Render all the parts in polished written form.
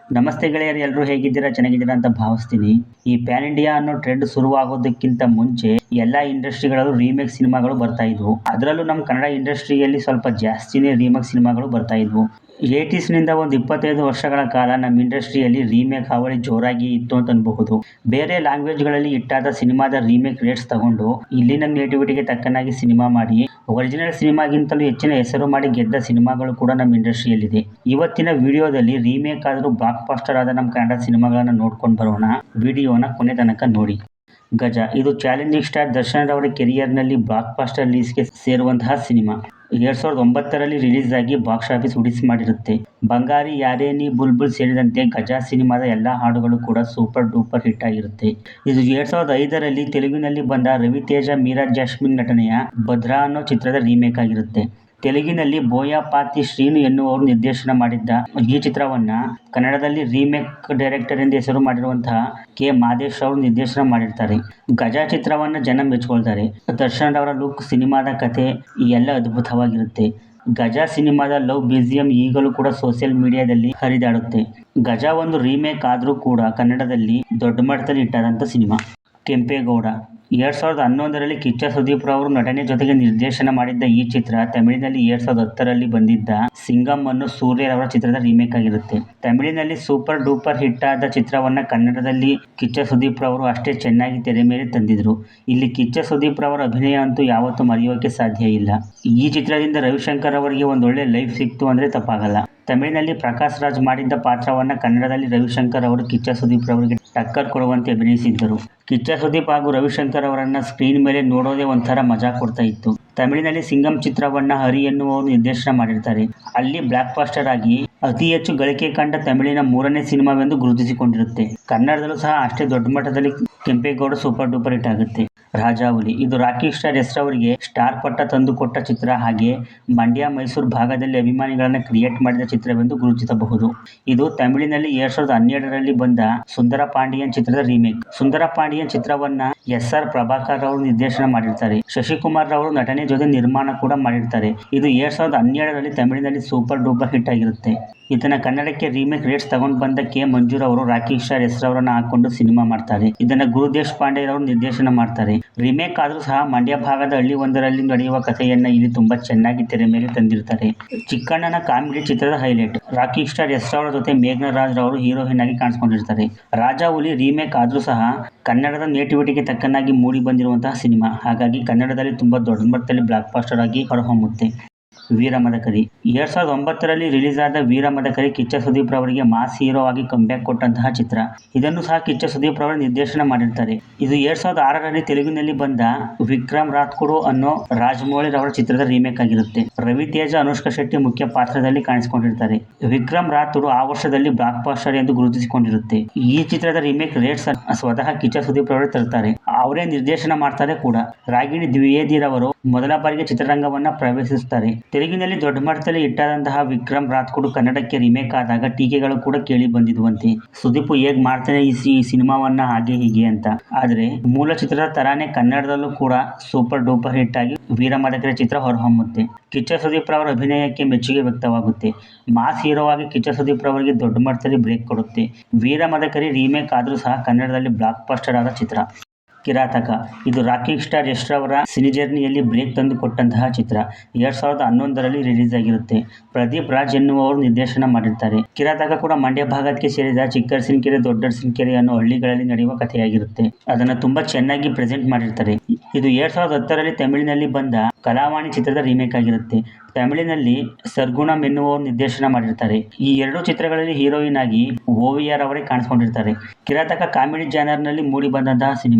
ನಮಸ್ತೆ ಗೆಳೆಯರು, ಎಲ್ಲರೂ ಹೇಗಿದ್ದೀರಾ? ಚೆನ್ನಾಗಿದ್ದೀರಾ ಅಂತ ಭಾವಿಸ್ತೀನಿ. ಈ ಪ್ಯಾನ್ ಇಂಡಿಯಾ ಅನ್ನೋ ಟ್ರೆಂಡ್ ಶುರುವಾಗೋದಕ್ಕಿಂತ ಮುಂಚೆ ಎಲ್ಲ ಇಂಡಸ್ಟ್ರಿಗಳಲ್ಲೂ ರೀಮೇಕ್ ಸಿನಿಮಾಗಳು ಬರ್ತಾ ಇದ್ವು. ಅದರಲ್ಲೂ ನಮ್ಮ ಕನ್ನಡ ಇಂಡಸ್ಟ್ರಿಯಲ್ಲಿ ಸ್ವಲ್ಪ ಜಾಸ್ತಿನೇ ರೀಮೇಕ್ ಸಿನಿಮಾಗಳು ಬರ್ತಾ ಇದ್ವು. 80ಸ್ನಿಂದ ಒಂದು 25 ವರ್ಷಗಳ ಕಾಲ ನಮ್ಮ ಇಂಡಸ್ಟ್ರಿಯಲ್ಲಿ ರೀಮೇಕ್ ಹಾವಳಿ ಜೋರಾಗಿ ಇತ್ತು ಅಂತ ಅನ್ಬಹುದು. ಬೇರೆ ಲ್ಯಾಂಗ್ವೇಜ್ಗಳಲ್ಲಿ ಹಿಟ್ಟಾದ ಸಿನಿಮಾದ ರೀಮೇಕ್ ರೇಟ್ಸ್ ತಗೊಂಡು ಇಲ್ಲಿನ ನೇಟಿವಿಟಿಗೆ ತಕ್ಕನಾಗಿ ಸಿನಿಮಾ ಮಾಡಿ ಒರಿಜಿನಲ್ ಸಿನಿಮಾಗಿಂತಲೂ ಹೆಚ್ಚಿನ ಹೆಸರು ಮಾಡಿ ಗೆದ್ದ ಸಿನಿಮಾಗಳು ಕೂಡ ನಮ್ಮ ಇಂಡಸ್ಟ್ರಿಯಲ್ಲಿದೆ. ಇವತ್ತಿನ ವಿಡಿಯೋದಲ್ಲಿ ರೀಮೇಕ್ ಆದರೂ ಬ್ಲಾಕ್ ಬಾಸ್ಟರ್ ಆದ ನಮ್ಮ ಕನ್ನಡ ಸಿನಿಮಾಗಳನ್ನ ನೋಡ್ಕೊಂಡು ಬರೋಣ. ವಿಡಿಯೋನ ಕೊನೆ ತನಕ ನೋಡಿ. ಗಜ ಇದು ಚಾಲೆಂಜಿಂಗ್ ಸ್ಟಾರ್ ದರ್ಶನ್ ರವರ ಕೆರಿಯರ್ನಲ್ಲಿ ಬ್ಲಾಕ್ ಬಾಸ್ಟರ್ ಲೀಸ್ಟ್ಗೆ ಸೇರುವಂತಹ ಸಿನಿಮಾ. 2009ರಲ್ಲಿ ರಿಲೀಸ್ ಆಗಿ ಬಾಕ್ಸ್ ಆಫೀಸ್ ಹುಡಿಸ್ ಮಾಡಿರುತ್ತೆ. ಬಂಗಾರಿ, ಯಾರೇ ನೀ ಬುಲ್ಬುಲ್ ಸೇರಿದಂತೆ ಗಜ ಸಿನಿಮಾದ ಎಲ್ಲ ಹಾಡುಗಳು ಕೂಡ ಸೂಪರ್ ಡೂಪರ್ ಹಿಟ್ ಆಗಿರುತ್ತೆ. ಇದು 2005ರಲ್ಲಿ ತೆಲುಗಿನಲ್ಲಿ ಬಂದ ರವಿತೇಜ, ಮೀರಾ ಜಾಸ್ಮಿನ್ ನಟನೆಯ ಭದ್ರಾ ಅನ್ನೋ ಚಿತ್ರದ ರೀಮೇಕ್ ಆಗಿರುತ್ತೆ. ತೆಲುಗಿನಲ್ಲಿ ಬೋಯಪಾತಿ ಶ್ರೀನು ಎನ್ನುವವರು ನಿರ್ದೇಶನ ಮಾಡಿದ್ದ ಈ ಚಿತ್ರವನ್ನ ಕನ್ನಡದಲ್ಲಿ ರೀಮೇಕ್ ಡೈರೆಕ್ಟರ್ ಎಂದು ಹೆಸರು ಮಾಡಿರುವಂತಹ ಕೆ. ಮಾದೇಶ್ ಅವರು ನಿರ್ದೇಶನ ಮಾಡಿರ್ತಾರೆ. ಗಜ ಚಿತ್ರವನ್ನ ಜನ ಮೆಚ್ಕೊಳ್ತಾರೆ. ದರ್ಶನ್ ಅವರ ಲುಕ್, ಸಿನಿಮಾದ ಕಥೆ ಎಲ್ಲ ಅದ್ಭುತವಾಗಿರುತ್ತೆ. ಗಜ ಸಿನಿಮಾದ ಲವ್ BGM ಈಗಲೂ ಕೂಡ ಸೋಷಿಯಲ್ ಮೀಡಿಯಾದಲ್ಲಿ ಹರಿದಾಡುತ್ತೆ. ಗಜ ಒಂದು ರೀಮೇಕ್ ಆದ್ರೂ ಕೂಡ ಕನ್ನಡದಲ್ಲಿ ದೊಡ್ಡ ಮಟ್ಟದಲ್ಲಿ ಹಿಟ್ಟಾದಂಥ ಸಿನಿಮಾ. ಕೆಂಪೇಗೌಡ 2011ರಲ್ಲಿ ಕಿಚ್ಚ ಸುದೀಪ್ ರವರು ನಟನೆ ಜೊತೆಗೆ ನಿರ್ದೇಶನ ಮಾಡಿದ್ದ ಈ ಚಿತ್ರ ತಮಿಳಿನಲ್ಲಿ 2010ರಲ್ಲಿ ಬಂದಿದ್ದ ಸಿಂಗಂ ಅನ್ನೋ ಸೂರ್ಯರವರ ಚಿತ್ರದ ರೀಮೇಕ್ ಆಗಿರುತ್ತೆ. ತಮಿಳಿನಲ್ಲಿ ಸೂಪರ್ ಡೂಪರ್ ಹಿಟ್ ಆದ ಚಿತ್ರವನ್ನ ಕನ್ನಡದಲ್ಲಿ ಕಿಚ್ಚ ಸುದೀಪ್ ರವರು ಅಷ್ಟೇ ಚೆನ್ನಾಗಿ ತೆರೆ ಮೇಲೆ ತಂದಿದ್ರು. ಇಲ್ಲಿ ಕಿಚ್ಚ ಸುದೀಪ್ ರವರ ಅಭಿನಯ ಅಂತೂ ಯಾವತ್ತೂ ಮರೆಯೋಕೆ ಸಾಧ್ಯ ಇಲ್ಲ. ಈ ಚಿತ್ರದಿಂದ ರವಿಶಂಕರ್ ಅವರಿಗೆ ಒಂದೊಳ್ಳೆ ಲೈಫ್ ಸಿಕ್ತು ಅಂದ್ರೆ ತಪ್ಪಾಗಲ್ಲ. ತಮಿಳಿನಲ್ಲಿ ಪ್ರಕಾಶ್ ರಾಜ್ ಮಾಡಿದ್ದ ಪಾತ್ರವನ್ನ ಕನ್ನಡದಲ್ಲಿ ರವಿಶಂಕರ್ ಅವರು ಕಿಚ್ಚ ಸುದೀಪ್ ರವರಿಗೆ ಟಕ್ಕರ್ ಕೊಡುವಂತೆ ಅಭಿನಯಿಸಿದ್ದರು. ಕಿಚ್ಚ ಸುದೀಪ್ ಹಾಗೂ ರವಿಶಂಕರ್ ಅವರನ್ನ ಸ್ಕ್ರೀನ್ ಮೇಲೆ ನೋಡೋದೇ ಒಂಥರ ಮಜಾ ಕೊಡ್ತಾ ಇತ್ತು. ತಮಿಳಿನಲ್ಲಿ ಸಿಂಗಂ ಚಿತ್ರವನ್ನ ಹರಿ ಎನ್ನುವವರು ನಿರ್ದೇಶನ ಮಾಡಿರ್ತಾರೆ. ಅಲ್ಲಿ ಬ್ಲಾಕ್ ಬಾಸ್ಟರ್ ಆಗಿ ಅತಿ ಹೆಚ್ಚು ಗಳಿಕೆ ಕಂಡ ತಮಿಳಿನ 3ನೇ ಸಿನಿಮಾವೆಂದು ಗುರುತಿಸಿಕೊಂಡಿರುತ್ತೆ. ಕನ್ನಡದಲ್ಲೂ ಸಹ ಅಷ್ಟೇ ದೊಡ್ಡ ಮಟ್ಟದಲ್ಲಿ ಕೆಂಪೇಗೌಡ ಸೂಪರ್ ಡೂಪರ್ ಹಿಟ್ ಆಗುತ್ತೆ. ರಾಜಾಹುಲಿ ಇದು ರಾಕಿ ಸ್ಟಾರ್ ಎಸ್ ರವರಿಗೆ ಸ್ಟಾರ್ ಪಟ್ಟ ತಂದುಕೊಟ್ಟ ಚಿತ್ರ. ಹಾಗೆ ಮಂಡ್ಯ, ಮೈಸೂರು ಭಾಗದಲ್ಲಿ ಅಭಿಮಾನಿಗಳನ್ನ ಕ್ರಿಯೇಟ್ ಮಾಡಿದ ಚಿತ್ರವೆಂದು ಗುರುತಿಸಬಹುದು. ಇದು ತಮಿಳಿನಲ್ಲಿ 2012ರಲ್ಲಿ ಬಂದ ಸುಂದರ ಪಾಂಡಿಯನ್ ಚಿತ್ರದ ರೀಮೇಕ್. ಸುಂದರ ಪಾಂಡಿಯನ್ ಚಿತ್ರವನ್ನ SR ಪ್ರಭಾಕರ್ ರವರು ನಿರ್ದೇಶನ ಮಾಡಿರ್ತಾರೆ. ಶಶಿಕುಮಾರ್ ರವರು ನಟನೆ ಜೊತೆ ನಿರ್ಮಾಣ ಕೂಡ ಮಾಡಿರ್ತಾರೆ. ಇದು 2017ರಲ್ಲಿ ತಮಿಳಿನಲ್ಲಿ ಸೂಪರ್ ಡೂಪರ್ ಹಿಟ್ ಆಗಿರುತ್ತೆ. ಇದನ್ನ ಕನ್ನಡಕ್ಕೆ ರೀಮೇಕ್ ರೇಟ್ಸ್ ತಗೊಂಡು ಬಂದ ಕೆ. ಮಂಜು ರವರು ರಾಕಿ ಸ್ಟಾರ್ ಎಸ್ ರವರನ್ನ ಹಾಕೊಂಡು ಸಿನಿಮಾ ಮಾಡ್ತಾರೆ. ಇದನ್ನ ಗುರು ದೇಶಪಾಂಡೆ ರವರು ನಿರ್ದೇಶನ ಮಾಡ್ತಾರೆ. ರೀಮೇಕ್ ಆದ್ರೂ ಸಹ ಮಂಡ್ಯ ಭಾಗದ ಹಳ್ಳಿ ಒಂದರಲ್ಲಿ ನಡೆಯುವ ಕಥೆಯನ್ನ ಇಲ್ಲಿ ತುಂಬಾ ಚೆನ್ನಾಗಿ ತೆರೆ ಮೇಲೆ ತಂದಿರ್ತಾರೆ. ಚಿಕ್ಕಣ್ಣನ ಕಾಮಿಡಿ ಚಿತ್ರದ ಹೈಲೈಟ್. ರಾಕಿ ಸ್ಟಾರ್ ಎಸ್ ರವರ ಜೊತೆ ಮೇಘ್ನಾ ರಾಜ್ ರವರು ಹೀರೋಯಿನ್ ಆಗಿ ಕಾಣಿಸ್ಕೊಂಡಿರ್ತಾರೆ. ರಾಜಾಹುಲಿ ರೀಮೇಕ್ ಆದ್ರೂ ಸಹ ಕನ್ನಡದ ನೇಟಿವಿಟಿಗೆ ತಕ್ಕನಾಗಿ ಮೂಡಿ ಬಂದಿರುವಂತಹ ಸಿನಿಮಾ. ಹಾಗಾಗಿ ಕನ್ನಡದಲ್ಲಿ ತುಂಬಾ ದೊಡ್ಡ ಮಟ್ಟದಲ್ಲಿ ಬ್ಲಾಕ್ ಬಾಸ್ಟರ್ ಆಗಿ ಹೊರಹೊಮ್ಮುತ್ತೆ. ವೀರಮದಕರಿ 2009ರಲ್ಲಿ ರಿಲೀಸ್ ಆದ ವೀರಮದಕರಿ ಕಿಚ್ಚ ಸುದೀಪ್ ರವರಿಗೆ ಮಾಸ್ ಹೀರೋ ಆಗಿ ಕಂಬ್ಯಾಕ್ ಕೊಟ್ಟಂತಹ ಚಿತ್ರ. ಇದನ್ನು ಸಹ ಕಿಚ್ಚ ಸುದೀಪ್ ರವರು ನಿರ್ದೇಶನ ಮಾಡಿರ್ತಾರೆ. ಇದು 2006ರಲ್ಲಿ ತೆಲುಗಿನಲ್ಲಿ ಬಂದ ವಿಕ್ರಮ್ ರಾಥ್ಕೋಡ್ ಅನ್ನೋ ರಾಜಮೌಳಿ ರವರ ಚಿತ್ರದ ರೀಮೇಕ್ ಆಗಿರುತ್ತೆ. ರವಿತೇಜ, ಅನುಷ್ಕಾ ಶೆಟ್ಟಿ ಮುಖ್ಯ ಪಾತ್ರದಲ್ಲಿ ಕಾಣಿಸಿಕೊಂಡಿರ್ತಾರೆ. ವಿಕ್ರಮ್ ರಾಥೋಡ್ ಆ ವರ್ಷದಲ್ಲಿ ಬ್ಲಾಕ್ ಬಾಸ್ಟರ್ ಎಂದು ಗುರುತಿಸಿಕೊಂಡಿರುತ್ತೆ. ಈ ಚಿತ್ರದ ರೀಮೇಕ್ ರೇಟ್ಸ್ ಸ್ವತಃ ಕಿಚ್ಚ ಸುದೀಪ್ ರವರು ತರ್ತಾರೆ. ಅವರೇ ನಿರ್ದೇಶನ ಮಾಡ್ತಾರೆ ಕೂಡ. ರಾಗಿಣಿ ದ್ವಿವೇದಿ ರವರು ಮೊದಲ ಬಾರಿಗೆ ಚಿತ್ರರಂಗವನ್ನ ಪ್ರವೇಶಿಸುತ್ತಾರೆ. ತೆಲುಗಿನಲ್ಲಿ ದೊಡ್ಡ ಮಟ್ಟದಲ್ಲಿ ಹಿಟ್ಟಾದಂತಹ ವಿಕ್ರಮ್ ರಾಥ್ಕೋಡ್ ಕನ್ನಡಕ್ಕೆ ರೀಮೇಕ್ ಆದಾಗ ಟೀಕೆಗಳು ಕೂಡ ಕೇಳಿ ಬಂದಿದ್ವಂತೆ. ಸುದೀಪ್ ಹೇಗ್ ಮಾಡ್ತಾನೆ ಈ ಸಿನಿಮಾವನ್ನ ಹಾಗೆ ಹೀಗೆ ಅಂತ. ಆದ್ರೆ ಮೂಲ ಚಿತ್ರದ ತರಾನೇ ಕನ್ನಡದಲ್ಲೂ ಕೂಡ ಸೂಪರ್ ಡೂಪರ್ ಹಿಟ್ ಆಗಿ ವೀರಮದಕರಿ ಚಿತ್ರ ಹೊರಹೊಮ್ಮುತ್ತೆ. ಕಿಚ್ಚ ಸುದೀಪ್ ರವರ ಅಭಿನಯಕ್ಕೆ ಮೆಚ್ಚುಗೆ ವ್ಯಕ್ತವಾಗುತ್ತೆ. ಮಾಸ್ ಹೀರೋ ಆಗಿ ಕಿಚ್ಚ ಸುದೀಪ್ ರವರಿಗೆ ದೊಡ್ಡ ಮಟ್ಟದಲ್ಲಿ ಬ್ರೇಕ್ ಕೊಡುತ್ತೆ. ವೀರಮದಕರಿ ರೀಮೇಕ್ ಆದ್ರೂ ಸಹ ಕನ್ನಡದಲ್ಲಿ ಬ್ಲಾಕ್ ಬಾಸ್ಟರ್ ಆದ ಚಿತ್ರ. ಕಿರಾತಕ ಇದು ರಾಕಿ ಸ್ಟಾರ್ ಯಶ್ ರವರ ಸಿನಿ ಜರ್ನಿಯಲ್ಲಿ ಬ್ರೇಕ್ ತಂದು ಕೊಟ್ಟಂತಹ ಚಿತ್ರ. 2011ರಲ್ಲಿ ರಿಲೀಸ್ ಆಗಿರುತ್ತೆ. ಪ್ರದೀಪ್ ರಾಜ್ ಎನ್ನುವವರು ನಿರ್ದೇಶನ ಮಾಡಿರ್ತಾರೆ. ಕಿರಾತಕ ಕೂಡ ಮಂಡ್ಯ ಭಾಗಕ್ಕೆ ಸೇರಿದ ಚಿಕ್ಕರಸಿನಕೆರೆ, ದೊಡ್ಡರಸಿನಕೆರೆ ಅನ್ನೋ ಹಳ್ಳಿಗಳಲ್ಲಿ ನಡೆಯುವ ಕಥೆಯಾಗಿರುತ್ತೆ. ಅದನ್ನ ತುಂಬಾ ಚೆನ್ನಾಗಿ ಪ್ರೆಸೆಂಟ್ ಮಾಡಿರ್ತಾರೆ. ಇದು 2010ರಲ್ಲಿ ತಮಿಳಿನಲ್ಲಿ ಬಂದ ಕಲಾವಾಣಿ ಚಿತ್ರದ ರೀಮೇಕ್ ಆಗಿರುತ್ತೆ. ತಮಿಳಿನಲ್ಲಿ ಸರ್ಗುಣಂ ಎನ್ನುವವರು ನಿರ್ದೇಶನ ಮಾಡಿರ್ತಾರೆ. ಈ ಎರಡು ಚಿತ್ರಗಳಲ್ಲಿ ಹೀರೋಯಿನ್ ಆಗಿ ಓವಿಯಾ ರವರೇ ಕಾಣಿಸ್ಕೊಂಡಿರ್ತಾರೆ. ಕಿರಾತಕ ಕಾಮಿಡಿ ಜಾನರ್ನಲ್ಲಿ ಮೂಡಿ ಬಂದಂತಹ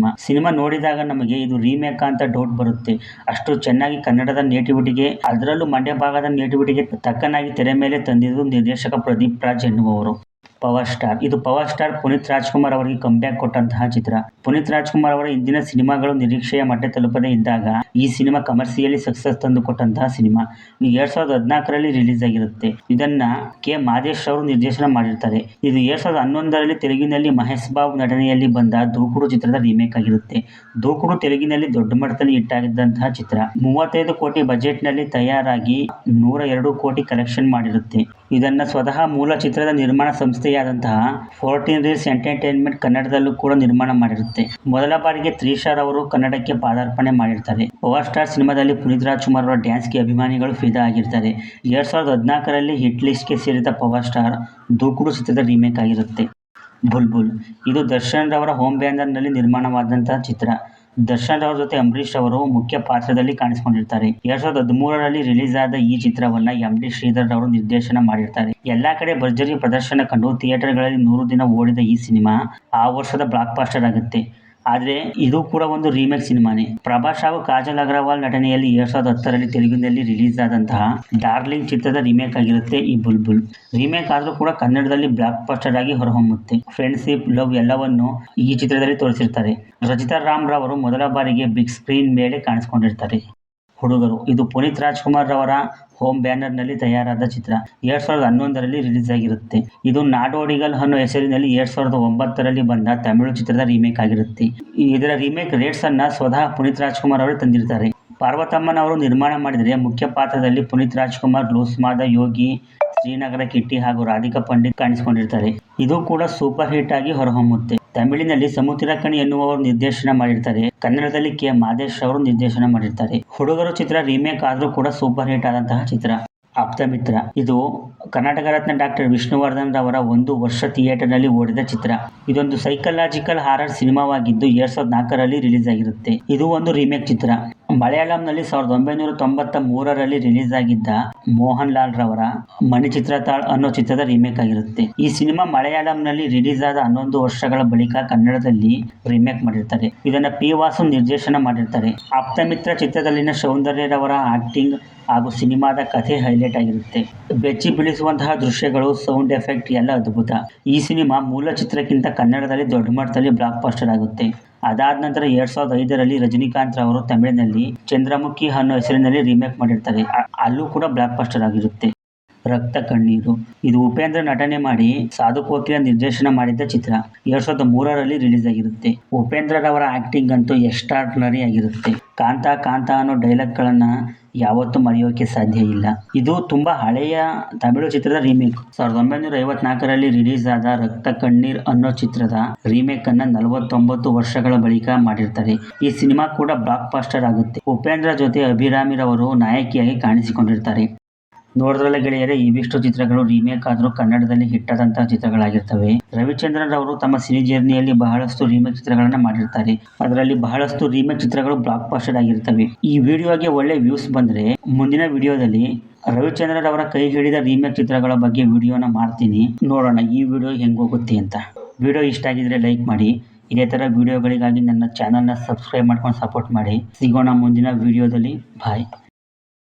ಸಿನಿಮಾ ನೋಡಿದಾಗ ನಮಗೆ ಇದು ರೀಮೇಕ್ ಅಂತ ಡೌಟ್ ಬರುತ್ತೆ. ಅಷ್ಟು ಚೆನ್ನಾಗಿ ಕನ್ನಡದ ನೇಟಿವಿಟಿಗೆ, ಅದರಲ್ಲೂ ಮಂಡ್ಯ ಭಾಗದ ನೇಟಿವಿಟಿಗೆ ತಕ್ಕನಾಗಿ ತೆರೆ ಮೇಲೆ ತಂದಿದ್ದು ನಿರ್ದೇಶಕ ಪ್ರದೀಪ್ ರಾಜ್ ಎನ್ನುವವರು. ಪವರ್ ಸ್ಟಾರ್ ಇದು ಪವರ್ ಸ್ಟಾರ್ ಪುನೀತ್ ರಾಜ್ಕುಮಾರ್ ಅವರಿಗೆ ಕಂಬ್ಯಾಕ್ ಕೊಟ್ಟಂತಹ ಚಿತ್ರ. ಪುನೀತ್ ರಾಜ್ಕುಮಾರ್ ಅವರ ಇಂದಿನ ಸಿನಿಮಾಗಳು ನಿರೀಕ್ಷೆಯ ಮಟ್ಟ ತಲುಪದೇ ಇದ್ದಾಗ ಈ ಸಿನಿಮಾ ಕಮರ್ಷಿಯಲಿ ಸಕ್ಸಸ್ ತಂದು ಕೊಟ್ಟಂತಹ ಸಿನಿಮಾ. 2014ರಲ್ಲಿ ರಿಲೀಸ್ ಆಗಿರುತ್ತೆ. ಇದನ್ನ ಕೆ. ಮಾದೇಶ್ ಅವರು ನಿರ್ದೇಶನ ಮಾಡಿರ್ತಾರೆ. ಇದು 2011ರಲ್ಲಿ ತೆಲುಗಿನಲ್ಲಿ ಮಹೇಶ್ ಬಾಬು ನಟನೆಯಲ್ಲಿ ಬಂದ ದೂಕುಡು ಚಿತ್ರದ ರೀಮೇಕ್ ಆಗಿರುತ್ತೆ. ದೂಕುಡು ತೆಲುಗಿನಲ್ಲಿ ದೊಡ್ಡ ಮಟ್ಟದಲ್ಲಿ ಹಿಟ್ ಆಗಿದ್ದಂತಹ ಚಿತ್ರ. 35 ಕೋಟಿ ಬಜೆಟ್ ನಲ್ಲಿ ತಯಾರಾಗಿ 102 ಕೋಟಿ ಕಲೆಕ್ಷನ್ ಮಾಡಿರುತ್ತೆ. ಇದನ್ನ ಸ್ವತಃ ಮೂಲ ಚಿತ್ರದ ನಿರ್ಮಾಣ ಸಂಸ್ಥೆ ಸಂಸ್ಥೆಯಾದಂತಹ 14 ರೀಲ್ಸ್ ಎಂಟರ್ಟೈನ್ಮೆಂಟ್ ಕನ್ನಡದಲ್ಲೂ ಕೂಡ ನಿರ್ಮಾಣ ಮಾಡಿರುತ್ತೆ. ಮೊದಲ ಬಾರಿಗೆ ತ್ರಿಷಾರ್ ಅವರು ಕನ್ನಡಕ್ಕೆ ಪಾದಾರ್ಪಣೆ ಮಾಡಿರ್ತಾರೆ. ಪವರ್ ಸ್ಟಾರ್ ಸಿನಿಮಾದಲ್ಲಿ ಪುನೀತ್ ರಾಜ್ಕುಮಾರ್ ಅವರ ಡ್ಯಾನ್ಸ್ಗೆ ಅಭಿಮಾನಿಗಳು ಫಿದಾ ಆಗಿರ್ತಾರೆ. 2014ರಲ್ಲಿ ಹಿಟ್ ಲಿಸ್ಟ್ಗೆ ಸೇರಿದ ಪವರ್ ಸ್ಟಾರ್ ದೂಕುಡು ಚಿತ್ರದ ರೀಮೇಕ್ ಆಗಿರುತ್ತೆ ಬುಲ್ಬುಲ್. ಇದು ದರ್ಶನ್ ರವರ ಹೋಮ್ ಬ್ಯಾನರ್ನಲ್ಲಿ ನಿರ್ಮಾಣವಾದಂತಹ ಚಿತ್ರ. ದರ್ಶನ್ ರವರ ಜೊತೆ ಅಂಬರೀಶ್ ಅವರು ಮುಖ್ಯ ಪಾತ್ರದಲ್ಲಿ ಕಾಣಿಸಿಕೊಂಡಿರ್ತಾರೆ. 2013ರಲ್ಲಿ ರಿಲೀಸ್ ಆದ ಈ ಚಿತ್ರವನ್ನ ಎಂ.ಡಿ. ಶ್ರೀಧರ್ ರವರು ನಿರ್ದೇಶನ ಮಾಡಿರ್ತಾರೆ. ಎಲ್ಲಾ ಕಡೆ ಭರ್ಜರಿ ಪ್ರದರ್ಶನ ಕಂಡು ಥಿಯೇಟರ್ಗಳಲ್ಲಿ 100 ದಿನ ಓಡಿದ ಈ ಸಿನಿಮಾ ಆ ವರ್ಷದ ಬ್ಲಾಕ್ ಬಾಸ್ಟರ್ ಆಗುತ್ತೆ. ಆದ್ರೆ ಇದು ಕೂಡ ಒಂದು ರೀಮೇಕ್ ಸಿನಿಮಾನೇ. ಪ್ರಭಾಸ್ ಹಾಗೂ ಕಾಜಲ್ ಅಗರ್ವಾಲ್ ನಟನೆಯಲ್ಲಿ 2010ರಲ್ಲಿ ತೆಲುಗಿನಲ್ಲಿ ರಿಲೀಸ್ ಆದಂತಹ ಡಾರ್ಲಿಂಗ್ ಚಿತ್ರದ ರೀಮೇಕ್ ಆಗಿರುತ್ತೆ ಈ ಬುಲ್ಬುಲ್. ರೀಮೇಕ್ ಆದ್ರೂ ಕೂಡ ಕನ್ನಡದಲ್ಲಿ ಬ್ಲಾಕ್ ಬಾಸ್ಟರ್ ಆಗಿ ಹೊರಹೊಮ್ಮುತ್ತೆ. ಫ್ರೆಂಡ್ಶಿಪ್, ಲವ್ ಎಲ್ಲವನ್ನು ಈ ಚಿತ್ರದಲ್ಲಿ ತೋರಿಸಿರ್ತಾರೆ. ರಚಿತಾ ರಾಮ್ ರವರು ಮೊದಲ ಬಾರಿಗೆ ಬಿಗ್ ಸ್ಕ್ರೀನ್ ಮೇಲೆ ಕಾಣಿಸಿಕೊಂಡಿರ್ತಾರೆ. ಹುಡುಗರು ಇದು ಪುನೀತ್ ರಾಜ್ಕುಮಾರ್ ರವರ ಹೋಮ್ ಬ್ಯಾನರ್ನಲ್ಲಿ ತಯಾರಾದ ಚಿತ್ರ. 2011ರಲ್ಲಿ ರಿಲೀಸ್ ಆಗಿರುತ್ತೆ. ಇದು ನಾಡೋಡಿಗಲ್ ಅನ್ನೋ ಹೆಸರಿನಲ್ಲಿ 2009ರಲ್ಲಿ ಬಂದ ತಮಿಳು ಚಿತ್ರದ ರೀಮೇಕ್ ಆಗಿರುತ್ತೆ. ಇದರ ರೀಮೇಕ್ ರೇಟ್ಸ್ ಅನ್ನ ಸ್ವತಃ ಪುನೀತ್ ರಾಜ್ಕುಮಾರ್ ಅವರು ತಂದಿರ್ತಾರೆ. ಪಾರ್ವತಮ್ಮನ್ ಅವರು ನಿರ್ಮಾಣ ಮಾಡಿದರೆ ಮುಖ್ಯ ಪಾತ್ರದಲ್ಲಿ ಪುನೀತ್ ರಾಜ್ಕುಮಾರ್, ಲೂಸ್ಮಾದ ಯೋಗಿ, ಶ್ರೀನಗರ ಕಿಟ್ಟಿ ಹಾಗೂ ರಾಧಿಕಾ ಪಂಡಿತ್ ಕಾಣಿಸಿಕೊಂಡಿರ್ತಾರೆ. ಇದು ಕೂಡ ಸೂಪರ್ ಹಿಟ್ ಆಗಿ ಹೊರಹೊಮ್ಮುತ್ತೆ. ತಮಿಳಿನಲ್ಲಿ ಸಮುದ್ರಕಣಿ ಎನ್ನುವವರು ನಿರ್ದೇಶನ ಮಾಡಿರ್ತಾರೆ. ಕನ್ನಡದಲ್ಲಿ ಕೆ. ಮಾದೇಶ್ ಅವರು ನಿರ್ದೇಶನ ಮಾಡಿರ್ತಾರೆ. ಹುಡುಗರು ಚಿತ್ರ ರೀಮೇಕ್ ಆದ್ರೂ ಕೂಡ ಸೂಪರ್ ಹಿಟ್ ಆದಂತಹ ಚಿತ್ರ. ಆಪ್ತಮಿತ್ರ ಇದು ಕರ್ನಾಟಕ ರತ್ನ ಡಾಕ್ಟರ್ ವಿಷ್ಣುವರ್ಧನ್ ರವರ 1 ವರ್ಷ ಥಿಯೇಟರ್ನಲ್ಲಿ ಓಡಿದ ಚಿತ್ರ. ಇದೊಂದು ಸೈಕಲಾಜಿಕಲ್ ಹಾರರ್ ಸಿನಿಮಾವಾಗಿದ್ದು 2004ರಲ್ಲಿ ರಿಲೀಸ್ ಆಗಿರುತ್ತೆ. ಇದು ಒಂದು ರೀಮೇಕ್ ಚಿತ್ರ. ಮಲಯಾಳಂನಲ್ಲಿ 1993ರಲ್ಲಿ ರಿಲೀಸ್ ಆಗಿದ್ದ ಮೋಹನ್ ಲಾಲ್ ರವರ ಮಣಿಚಿತ್ರತಾಳ್ ಅನ್ನೋ ಚಿತ್ರದ ರೀಮೇಕ್ ಆಗಿರುತ್ತೆ. ಈ ಸಿನಿಮಾ ಮಲಯಾಳಂನಲ್ಲಿ ರಿಲೀಸ್ ಆದ 11 ವರ್ಷಗಳ ಬಳಿಕ ಕನ್ನಡದಲ್ಲಿ ರೀಮೇಕ್ ಮಾಡಿರ್ತಾರೆ. ಇದನ್ನ ಪಿ. ವಾಸು ನಿರ್ದೇಶನ ಮಾಡಿರ್ತಾರೆ. ಆಪ್ತಮಿತ್ರ ಚಿತ್ರದಲ್ಲಿನ ಸೌಂದರ್ಯ ರವರ ಆಕ್ಟಿಂಗ್ ಹಾಗೂ ಸಿನಿಮಾದ ಕಥೆ ಹೈಲೈಟ್ ಆಗಿರುತ್ತೆ. ಬೆಚ್ಚಿ ಬೀಳಿಸುವಂತಹ ದೃಶ್ಯಗಳು, ಸೌಂಡ್ ಎಫೆಕ್ಟ್ ಎಲ್ಲ ಅದ್ಭುತ. ಈ ಸಿನಿಮಾ ಮೂಲ ಚಿತ್ರಕ್ಕಿಂತ ಕನ್ನಡದಲ್ಲಿ ದೊಡ್ಡ ಮಟ್ಟದಲ್ಲಿ ಬ್ಲಾಕ್ ಬಾಸ್ಟರ್ ಆಗುತ್ತೆ. ಅದಾದ ನಂತರ 2005ರಲ್ಲಿ ರಜನಿಕಾಂತ್ ರವರು ತಮಿಳಿನಲ್ಲಿ ಚಂದ್ರಮುಖಿ ಅನ್ನೋ ಹೆಸರಿನಲ್ಲಿ ರೀಮೇಕ್ ಮಾಡಿರ್ತಾರೆ. ಅಲ್ಲೂ ಕೂಡ ಬ್ಲಾಕ್ ಬಾಸ್ಟರ್ ಆಗಿರುತ್ತೆ. ರಕ್ತ ಕಣ್ಣೀರು ಇದು ಉಪೇಂದ್ರ ನಟನೆ ಮಾಡಿ ಸಾಧು ಕೋಕಿಲ ನಿರ್ದೇಶನ ಮಾಡಿದ್ದ ಚಿತ್ರ. 2003ರಲ್ಲಿ ರಿಲೀಸ್ ಆಗಿರುತ್ತೆ. ಉಪೇಂದ್ರ ರವರ ಆಕ್ಟಿಂಗ್ ಅಂತೂ ಎಕ್ಸ್ಟ್ರಾರ್ಡಿನರಿ ಆಗಿರುತ್ತೆ. ಕಾಂತಾ ಕಾಂತಾ ಅನ್ನೋ ಡೈಲಾಗ್ಗಳನ್ನ ಯಾವತ್ತೂ ಮರೆಯೋಕೆ ಸಾಧ್ಯ ಇಲ್ಲ. ಇದು ತುಂಬಾ ಹಳೆಯ ತಮಿಳು ಚಿತ್ರದ ರೀಮೇಕ್. 1954ರಲ್ಲಿ ರಿಲೀಸ್ ಆದ ರಕ್ತ ಕಣ್ಣೀರ್ ಅನ್ನೋ ಚಿತ್ರದ ರೀಮೇಕ್ ಅನ್ನ 49 ವರ್ಷಗಳ ಬಳಿಕ ಮಾಡಿರ್ತಾರೆ. ಈ ಸಿನಿಮಾ ಕೂಡ ಬ್ಲಾಕ್ ಬಾಸ್ಟರ್ ಆಗುತ್ತೆ. ಉಪೇಂದ್ರ ಜೊತೆ ಅಭಿರಾಮಿ ರವರು ನಾಯಕಿಯಾಗಿ ಕಾಣಿಸಿಕೊಂಡಿರ್ತಾರೆ. ನೋಡಿದ್ರಲ್ಲ ಗೆಳೆಯರೆ, ಇವಿಷ್ಟು ಚಿತ್ರಗಳು ರೀಮೇಕ್ ಆದ್ರೂ ಕನ್ನಡದಲ್ಲಿ ಹಿಟ್ಟಾದಂತಹ ಚಿತ್ರಗಳಾಗಿರ್ತವೆ. ರವಿಚಂದ್ರನ್ ರವರು ತಮ್ಮ ಸಿನಿ ಜರ್ನಿಯಲ್ಲಿ ಬಹಳಷ್ಟು ರೀಮೇಕ್ ಚಿತ್ರಗಳನ್ನ ಮಾಡಿರ್ತಾರೆ. ಅದರಲ್ಲಿ ಬಹಳಷ್ಟು ರೀಮೇಕ್ ಚಿತ್ರಗಳು ಬ್ಲಾಕ್ ಬಾಸ್ಟರ್ ಆಗಿರ್ತವೆ. ಈ ವಿಡಿಯೋಗೆ ಒಳ್ಳೆ ವ್ಯೂಸ್ ಬಂದ್ರೆ ಮುಂದಿನ ವಿಡಿಯೋದಲ್ಲಿ ರವಿಚಂದ್ರನ್ ಅವರ ಕೈ ಹಿಡಿದ ರೀಮೇಕ್ ಚಿತ್ರಗಳ ಬಗ್ಗೆ ವಿಡಿಯೋನ ಮಾಡ್ತೀನಿ. ನೋಡೋಣ ಈ ವಿಡಿಯೋ ಹೆಂಗ್ ಹೋಗುತ್ತೆ ಅಂತ. ವಿಡಿಯೋ ಇಷ್ಟ ಆಗಿದ್ರೆ ಲೈಕ್ ಮಾಡಿ. ಇದೇ ತರ ವಿಡಿಯೋಗಳಿಗಾಗಿ ನನ್ನ ಚಾನಲ್ನ ಸಬ್ಸ್ಕ್ರೈಬ್ ಮಾಡ್ಕೊಂಡು ಸಪೋರ್ಟ್ ಮಾಡಿ. ಸಿಗೋಣ ಮುಂದಿನ ವಿಡಿಯೋದಲ್ಲಿ. ಬಾಯ್.